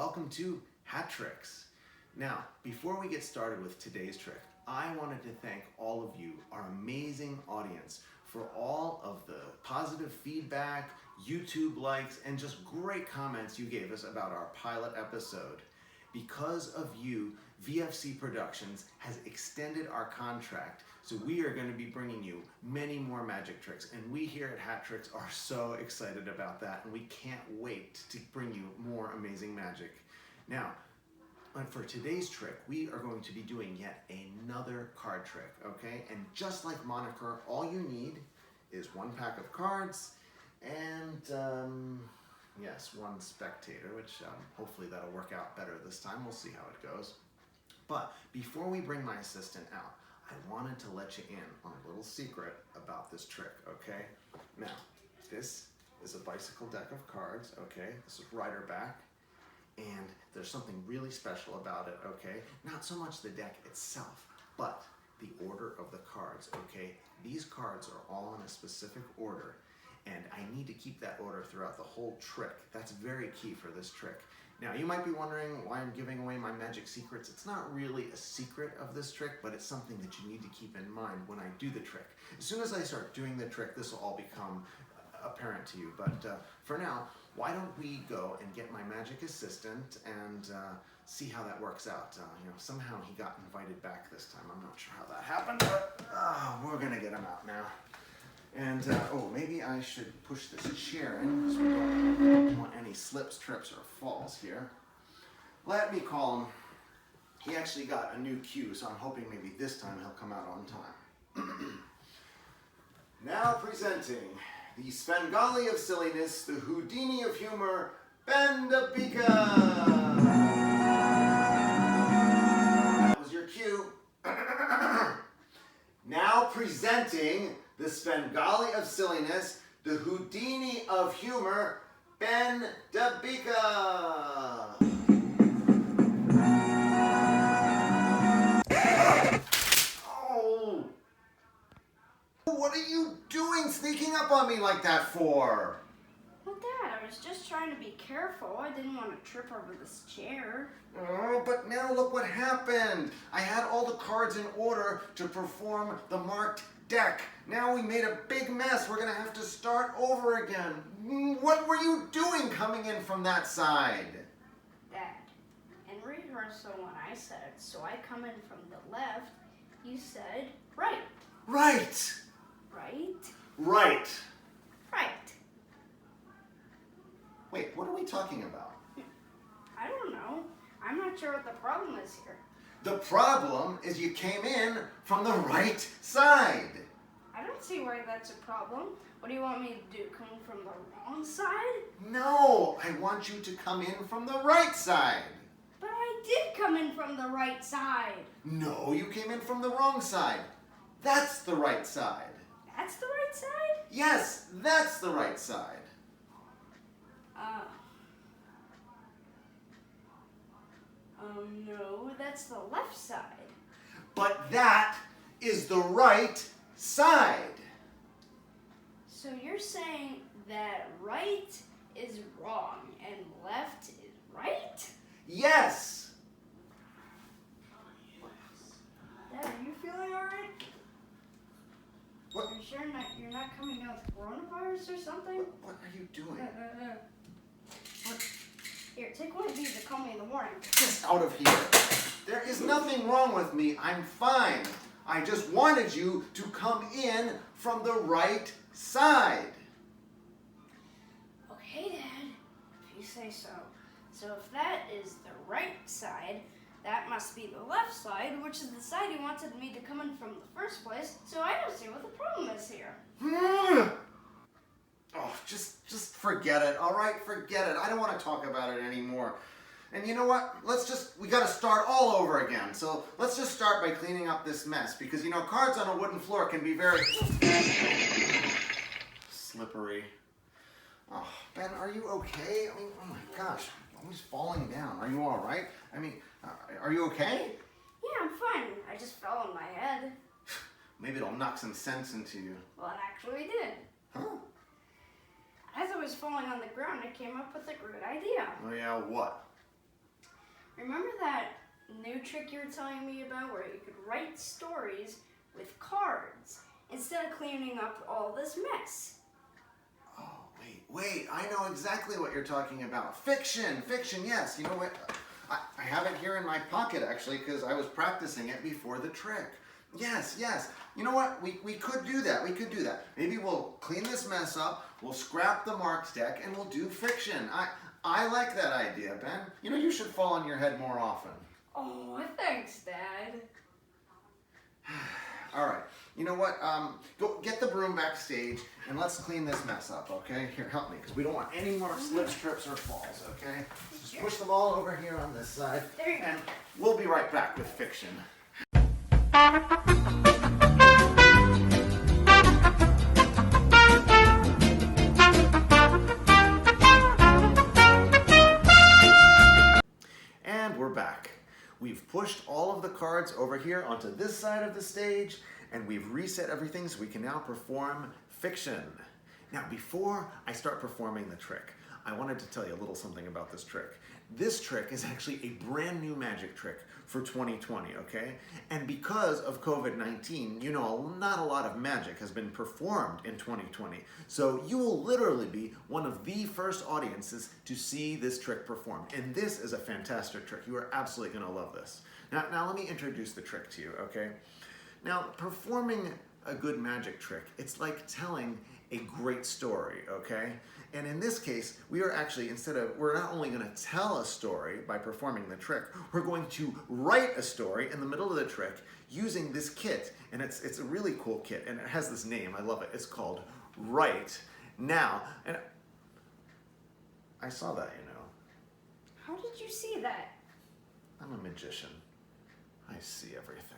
welcome to Hat Tricks. Now, before we get started with today's trick, I wanted to thank all of you, our amazing audience, for all of the positive feedback, YouTube likes, and just great comments you gave us about our pilot episode. Because of you, VFC Productions has extended our contract, so we are going to be bringing you many more magic tricks, and we here at Hat Tricks are so excited about that, and we can't wait to bring you more amazing magic. Now, for today's trick, we are going to be doing yet another card trick, okay? And just like Moniker, all you need is one pack of cards and yes, one spectator, which hopefully that'll work out better this time. We'll see how it goes. But before we bring my assistant out, I wanted to let you in on a little secret about this trick, okay? Now, this is a bicycle deck of cards, okay? This is rider back, and there's something really special about it, okay? Not so much the deck itself, but the order of the cards, okay? These cards are all in a specific order, and I need to keep that order throughout the whole trick. That's very key for this trick. Now, you might be wondering why I'm giving away my magic secrets. It's not really a secret of this trick, but it's something that you need to keep in mind when I do the trick. As soon as I start doing the trick, this will all become apparent to you. But for now, why don't we go and get my magic assistant and see how that works out. Somehow he got invited back this time. I'm not sure how that happened, but we're gonna get him out now. And, maybe I should push this chair in because we don't want any slips, trips, or falls here. Let me call him. He actually got a new cue, so I'm hoping maybe this time he'll come out on time. Now presenting the Svengali of silliness, the Houdini of humor, Ben Dabika! That was your cue. Now presenting the Svengali of silliness, the Houdini of humor, Ben Dabika. Oh! What are you doing sneaking up on me like that for? Well, Dad, I was just trying to be careful. I didn't want to trip over this chair. Oh, but now look what happened. I had all the cards in order to perform the marked deck. Now we made a big mess. We're gonna have to start over again. What were you doing coming in from that side? Dad, in rehearsal when I said, so I come in from the left, you said right. Right. Right? Right. Right. Wait, what are we talking about? I don't know. I'm not sure what the problem is here. The problem is you came in from the right side. I don't see why that's a problem. What do you want me to do? Come from the wrong side? No, I want you to come in from the right side. But I did come in from the right side. No, you came in from the wrong side. That's the right side. That's the right side? Yes, that's the right side. No, that's the left side. But that is the right side. So you're saying that right is wrong and left is right? Yes. Dad, are you feeling all right? What? Are you sure you're not coming down with coronavirus or something? What are you doing? What? Here, take one of these to call me in the morning. Get out of here. There is nothing wrong with me. I'm fine. I just wanted you to come in from the right side. Okay, Dad, if you say so. So if that is the right side, that must be the left side, which is the side you wanted me to come in from the first place, so I don't see what the problem is here. Oh, just forget it, all right? Forget it. I don't want to talk about it anymore. And you know what? We got to start all over again. So let's just start by cleaning up this mess, because, cards on a wooden floor can be very slippery. Oh, Ben, are you okay? I mean, oh my gosh, I'm always falling down. Are you all right? I mean, are you okay? Yeah, I'm fine. I just fell on my head. Maybe it'll knock some sense into you. Well, it actually did. Huh? As I was falling on the ground, I came up with a great idea. Oh yeah, what? Remember that new trick you were telling me about where you could write stories with cards instead of cleaning up all this mess? Oh, wait, I know exactly what you're talking about. Fiction, yes. You know what? I have it here in my pocket, actually, because I was practicing it before the trick. Yes. You know what? We could do that. Maybe we'll clean this mess up, we'll scrap the marked deck, and we'll do fiction. I like that idea, Ben. You know, you should fall on your head more often. Oh, thanks, Dad. All right. You know what? Go get the broom backstage and let's clean this mess up, okay? Here, help me, because we don't want any more slips, trips, or falls, okay? Just push them all over here on this side, There you go. and we'll be right back with fiction. And we're back. We've pushed all of the cards over here onto this side of the stage, and we've reset everything so we can now perform fiction. Now, before I start performing the trick, I wanted to tell you a little something about this trick. This trick is actually a brand new magic trick for 2020, okay? And because of COVID-19, you know, not a lot of magic has been performed in 2020. So you will literally be one of the first audiences to see this trick performed. And this is a fantastic trick. You are absolutely gonna love this. Now let me introduce the trick to you, okay? Now, performing a good magic trick, it's like telling a great story, okay? And in this case, we are actually, we're not only gonna tell a story by performing the trick, we're going to write a story in the middle of the trick using this kit. And it's a really cool kit, and it has this name, I love it. It's called Write Now. And I saw that, you know. How did you see that? I'm a magician. I see everything.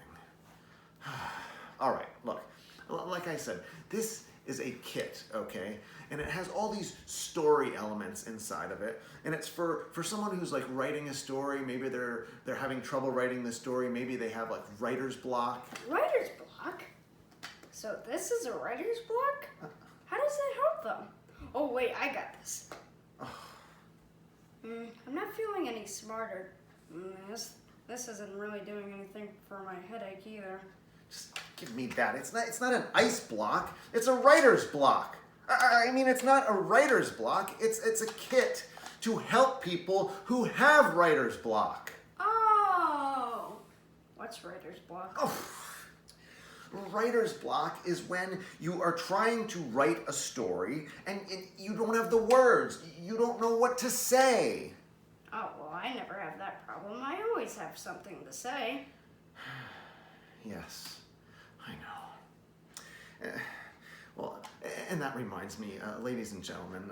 All right, look, like I said, this is a kit, okay? And it has all these story elements inside of it. And it's for someone who's like writing a story. Maybe they're having trouble writing the story. Maybe they have like writer's block. Writer's block? So this is a writer's block? How does that help them? Oh wait, I got this. I'm not feeling any smarter. This isn't really doing anything for my headache either. Just give me that. It's not an ice block. It's a writer's block. I mean, it's not a writer's block. It's a kit to help people who have writer's block. Oh, what's writer's block? Oh. Writer's block is when you are trying to write a story and you don't have the words. You don't know what to say. Oh, well, I never have that problem. I always have something to say. Yes, I know. Well, and that reminds me, ladies and gentlemen,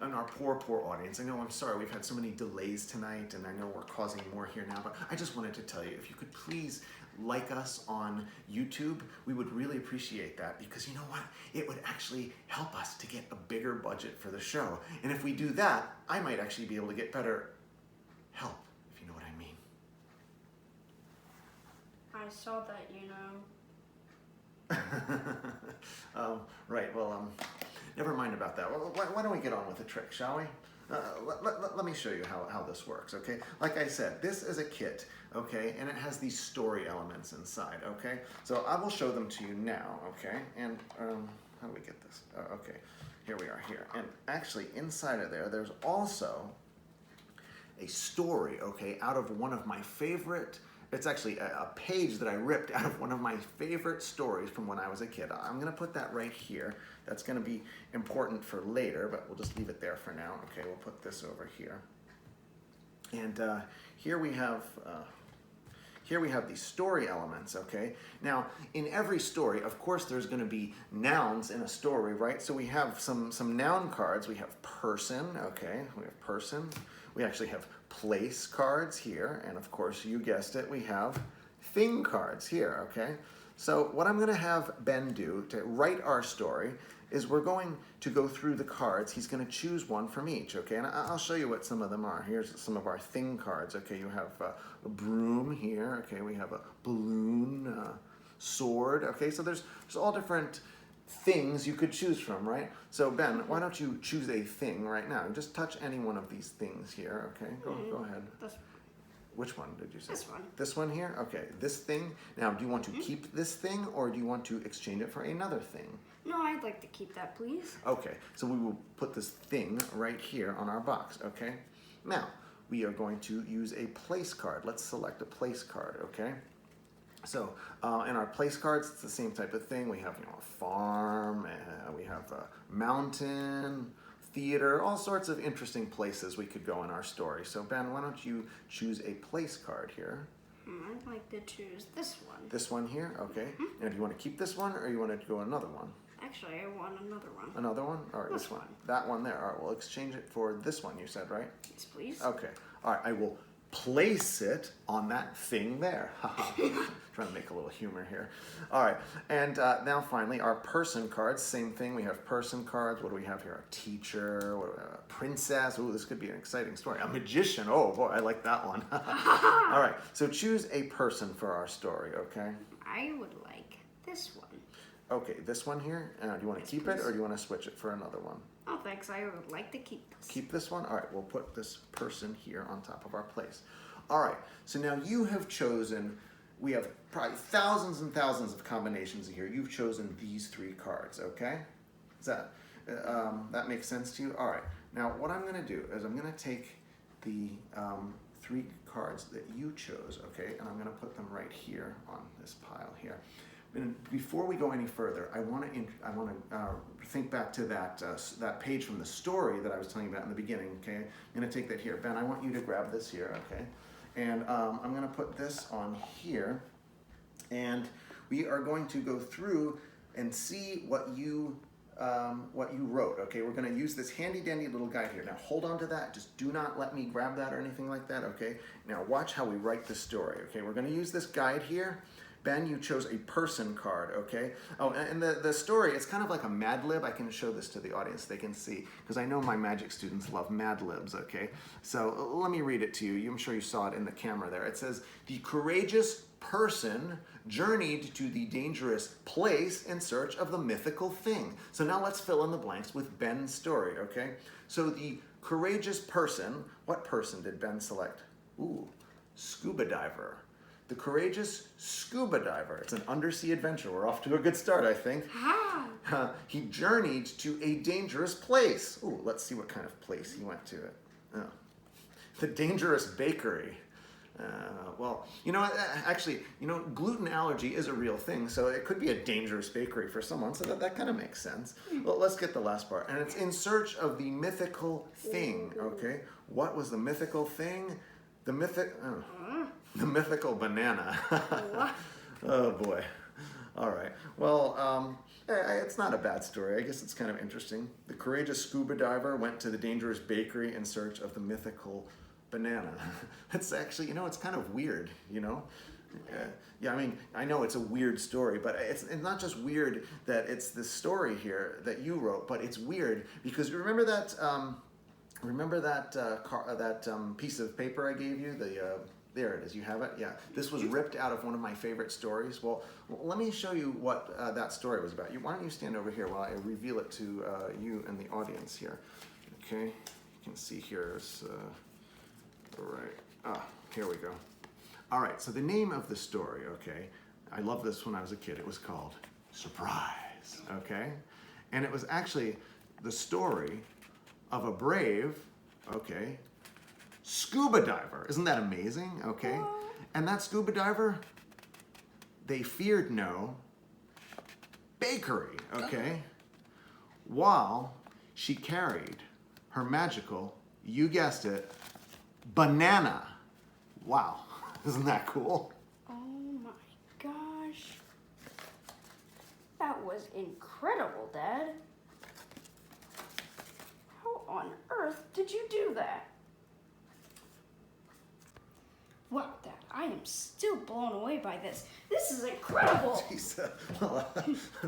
and our poor audience, I know, I'm sorry, we've had so many delays tonight, and I know we're causing more here now, but I just wanted to tell you, if you could please like us on YouTube, we would really appreciate that, because you know what? It would actually help us to get a bigger budget for the show. And if we do that, I might actually be able to get better help, if you know what I mean. I saw that, you know. Right, well, never mind about that. Well, why don't we get on with the trick, shall we? Let me show you how this works, okay? Like I said, this is a kit, okay? And it has these story elements inside, okay? So I will show them to you now, okay? And how do we get this? Okay, here we are here. And actually, inside of there, there's also a story, okay, out of one of my favorite. It's actually a page that I ripped out of one of my favorite stories from when I was a kid. I'm gonna put that right here. That's gonna be important for later, but we'll just leave it there for now. Okay, we'll put this over here. And here we have these story elements, okay? Now, in every story, of course, there's gonna be nouns in a story, right? So we have some noun cards. We have person, okay? We have person. We actually have place cards here, and of course, you guessed it, we have thing cards here, okay? So what I'm gonna have Ben do to write our story is we're going to go through the cards. He's gonna choose one from each, okay? And I'll show you what some of them are. Here's some of our thing cards, okay? You have a broom here, okay? We have a balloon, sword, okay? So there's all different things you could choose from, right? So Ben, why don't you choose a thing right now? Just touch any one of these things here, okay? Go ahead. Which one did you say? This one. This one here? Okay, this thing. Now, do you want to keep this thing or do you want to exchange it for another thing? No, I'd like to keep that, please. Okay, so we will put this thing right here on our box, okay? Now, we are going to use a place card. Let's select a place card, okay? So, in our place cards, it's the same type of thing. We have, you know, a farm, we have a mountain, theater, all sorts of interesting places we could go in our story. So Ben, why don't you choose a place card here? I'd like to choose this one. This one here, okay. Now do you want to keep this one or you want to go another one? Actually, I want another one. Another one? All right, This this one. one. That one there. All right, we'll exchange it for this one you said, right? Yes, please. Okay. All right, I will place it on that thing there. Trying to make a little humor here. All right, and now finally our person cards. Same thing. We have person cards. What do we have here? A teacher. What do we have? A princess. Ooh, this could be an exciting story. A magician. Oh boy, I like that one. All right, so choose a person for our story. Okay. I would like this one. Okay, this one here. Do you want to Yes, keep please. it or do you want to switch it for another one? Oh, thanks. I would like to keep this. Keep this one? All right, we'll put this person here on top of our place. All right, so now you have chosen, we have probably thousands and thousands of combinations here. You've chosen these 3 cards, okay? Does that makes sense to you? All right, now what I'm gonna do is I'm gonna take the 3 cards that you chose, okay? And I'm gonna put them right here on this pile here. And before we go any further, I want to think back to that page from the story that I was telling you about in the beginning. Okay, I'm going to take that here. Ben, I want you to grab this here. Okay, and I'm going to put this on here, and we are going to go through and see what you wrote. Okay, we're going to use this handy dandy little guide here. Now hold on to that. Just do not let me grab that or anything like that. Okay. Now watch how we write the story. Okay, we're going to use this guide here. Ben, you chose a person card, okay? Oh, and the story, it's kind of like a Mad Lib. I can show this to the audience. They can see, because I know my magic students love Mad Libs, okay? So let me read it to you. I'm sure you saw it in the camera there. It says, the courageous person journeyed to the dangerous place in search of the mythical thing. So now let's fill in the blanks with Ben's story, okay? So the courageous person, what person did Ben select? Ooh, scuba diver. The courageous scuba diver. It's an undersea adventure. We're off to a good start, I think. He journeyed to a dangerous place. Ooh, let's see what kind of place he went to. Oh. The dangerous bakery. Well, you know, actually, you know, gluten allergy is a real thing, so it could be a dangerous bakery for someone, so that kind of makes sense. Well, let's get the last part. And it's in search of the mythical thing, okay? What was the mythical thing? The mythical banana. Oh boy. All right. Well, it's not a bad story. I guess it's kind of interesting. The courageous scuba diver went to the dangerous bakery in search of the mythical banana. It's actually, you know, it's kind of weird, you know? Yeah, I mean, I know it's a weird story, but it's not just weird that it's this story here that you wrote, but it's weird because remember that piece of paper I gave you? There it is. You have it? Yeah. This was ripped out of one of my favorite stories. Well, let me show you what that story was about. Why don't you stand over here while I reveal it to you and the audience here. Okay. You can see here. All right. Here we go. All right. So the name of the story, okay, I loved this when I was a kid. It was called Surprise. Okay. And it was actually the story of a brave, okay, scuba diver. Isn't that amazing? Okay. And that scuba diver, they feared no bakery, okay, while she carried her magical, you guessed it, banana. Wow. Isn't that cool? Oh my gosh. That was incredible, Dad. How on earth did you do that? Wow, Dad, I am still blown away by this. This is incredible. Jeez,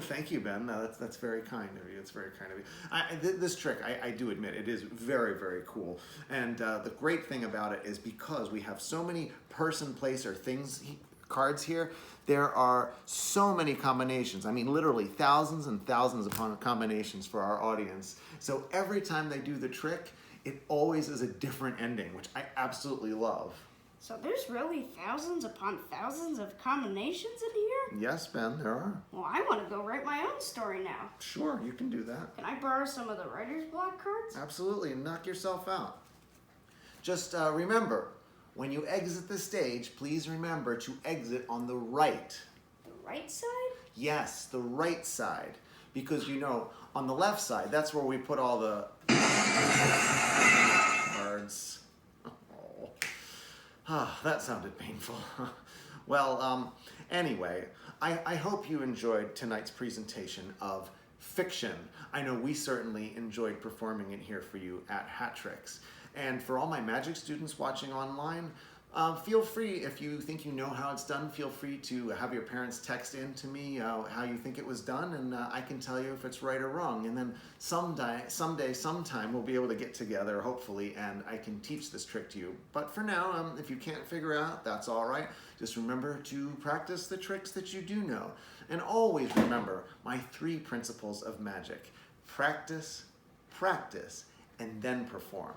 thank you, Ben. No, that's very kind of you. It's very kind of you. This trick, I do admit, it is very, very cool. And the great thing about it is because we have so many person, place, or things cards here, there are so many combinations. I mean, literally thousands and thousands upon combinations for our audience. So every time they do the trick, it always is a different ending, which I absolutely love. So there's really thousands upon thousands of combinations in here? Yes, Ben, there are. Well, I want to go write my own story now. Sure, you can do that. Can I borrow some of the writer's block cards? Absolutely, and knock yourself out. Just remember, when you exit the stage, please remember to exit on the right. The right side? Yes, the right side. Because you know, on the left side, that's where we put all the cards. Oh. Ah, that sounded painful. Well, anyway, I hope you enjoyed tonight's presentation of fiction. I know we certainly enjoyed performing it here for you at Hat Tricks. And for all my magic students watching online, feel free, if you think you know how it's done, feel free to have your parents text in to me how you think it was done, and I can tell you if it's right or wrong. And then someday, sometime, we'll be able to get together, hopefully, and I can teach this trick to you. But for now, if you can't figure out, that's all right. Just remember to practice the tricks that you do know. And always remember my 3 principles of magic. Practice, practice, and then perform.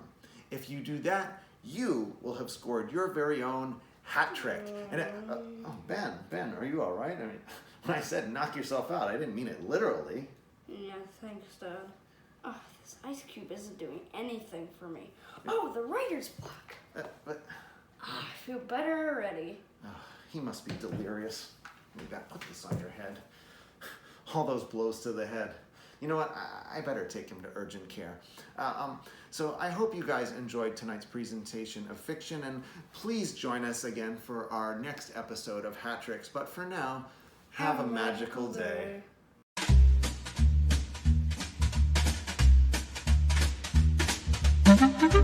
If you do that, you will have scored your very own hat trick. And oh, Ben, are you all right? I mean, when I said knock yourself out, I didn't mean it literally. Yeah, thanks, Dad. Oh, this ice cube isn't doing anything for me. Oh, the writer's block. But I feel better already. he must be delirious. You got to put this on your head. All those blows to the head. You know what? I better take him to urgent care. So I hope you guys enjoyed tonight's presentation of fiction, and please join us again for our next episode of Hat Tricks. But for now, have a magical day. Day.